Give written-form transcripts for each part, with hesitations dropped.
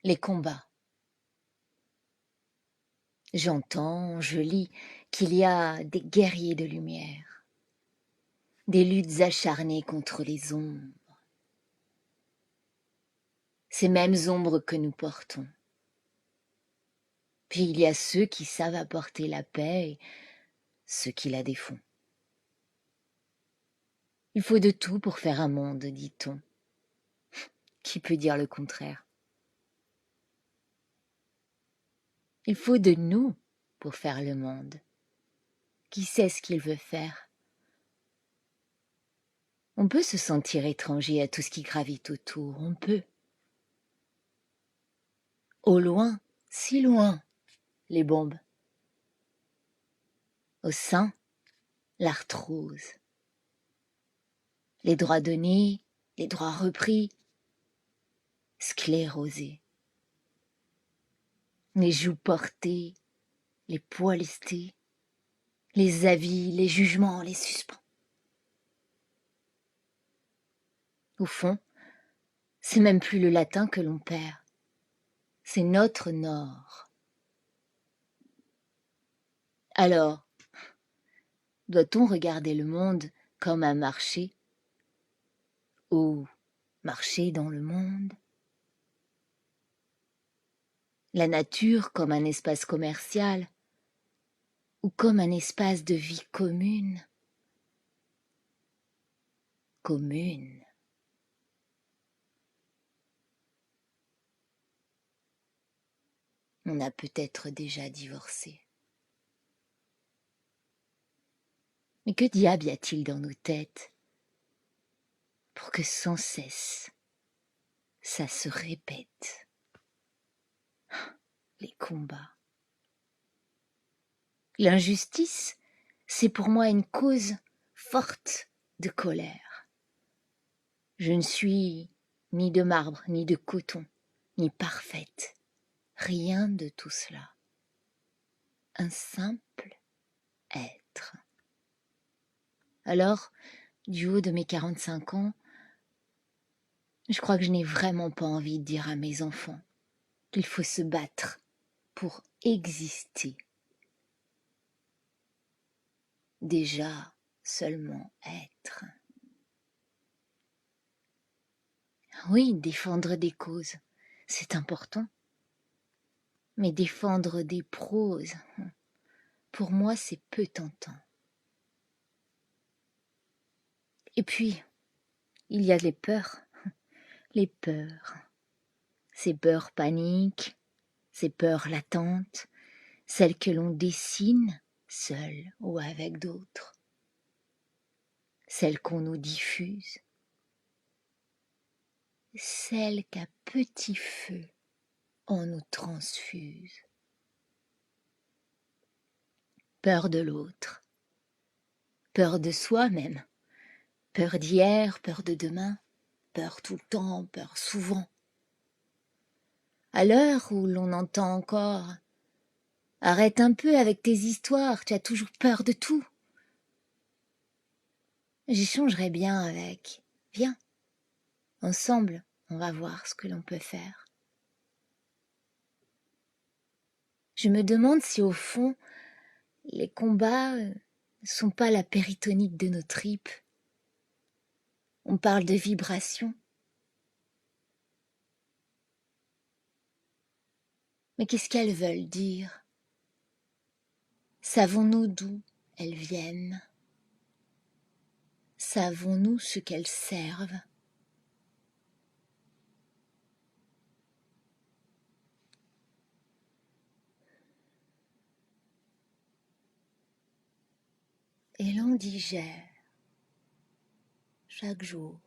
Les combats. J'entends, je lis qu'il y a des guerriers de lumière, des luttes acharnées contre les ombres, ces mêmes ombres que nous portons. Puis il y a ceux qui savent apporter la paix et ceux qui la défont. Il faut de tout pour faire un monde, dit-on. Qui peut dire le contraire? Il faut de nous pour faire le monde. Qui sait ce qu'il veut faire? On peut se sentir étranger à tout ce qui gravite autour, on peut. Au loin, si loin, les bombes. Au sein, l'arthrose. Les droits donnés, les droits repris, sclérosés. Les joues portées, les poids lestés, les avis, les jugements, les suspens. Au fond, c'est même plus le latin que l'on perd, c'est notre nord. Alors, doit-on regarder le monde comme un marché ou marcher dans le monde? La nature comme un espace commercial ou comme un espace de vie commune? Commune. On a peut-être déjà divorcé. Mais que diable y a-t-il dans nos têtes pour que sans cesse ça se répète? Les combats. L'injustice, c'est pour moi une cause forte de colère. Je ne suis ni de marbre, ni de coton, ni parfaite. Rien de tout cela. Un simple être. Alors, du haut de mes 45 ans, je crois que je n'ai vraiment pas envie de dire à mes enfants qu'il faut se battre pour exister. Déjà, seulement être. Oui, défendre des causes, c'est important. Mais défendre des proses, pour moi, c'est peu tentant. Et puis, il y a les peurs. Les peurs. Ces peurs paniques, ces peurs latentes, celles que l'on dessine, seul ou avec d'autres. Celles qu'on nous diffuse. Celles qu'à petit feu, on nous transfuse. Peur de l'autre. Peur de soi même. Peur d'hier, peur de demain. Peur tout le temps, peur souvent. À l'heure où l'on entend encore « Arrête un peu avec tes histoires, tu as toujours peur de tout », j'échangerais bien avec « Viens, ensemble, on va voir ce que l'on peut faire ». Je me demande si au fond, les combats ne sont pas la péritonite de nos tripes. On parle de vibrations. Mais qu'est-ce qu'elles veulent dire? Savons-nous d'où elles viennent? Savons-nous ce qu'elles servent? Et l'on digère chaque jour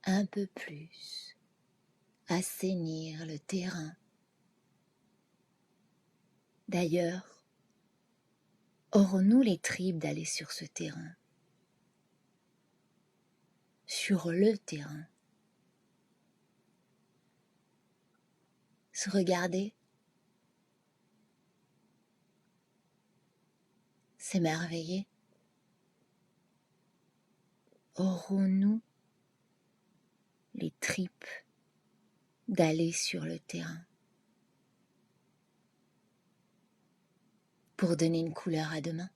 un peu plus, assainir le terrain. D'ailleurs, aurons-nous les tripes d'aller sur ce terrain? Sur le terrain? Se regarder? S'émerveiller? Aurons-nous les tripes d'aller sur le terrain pour donner une couleur à demain.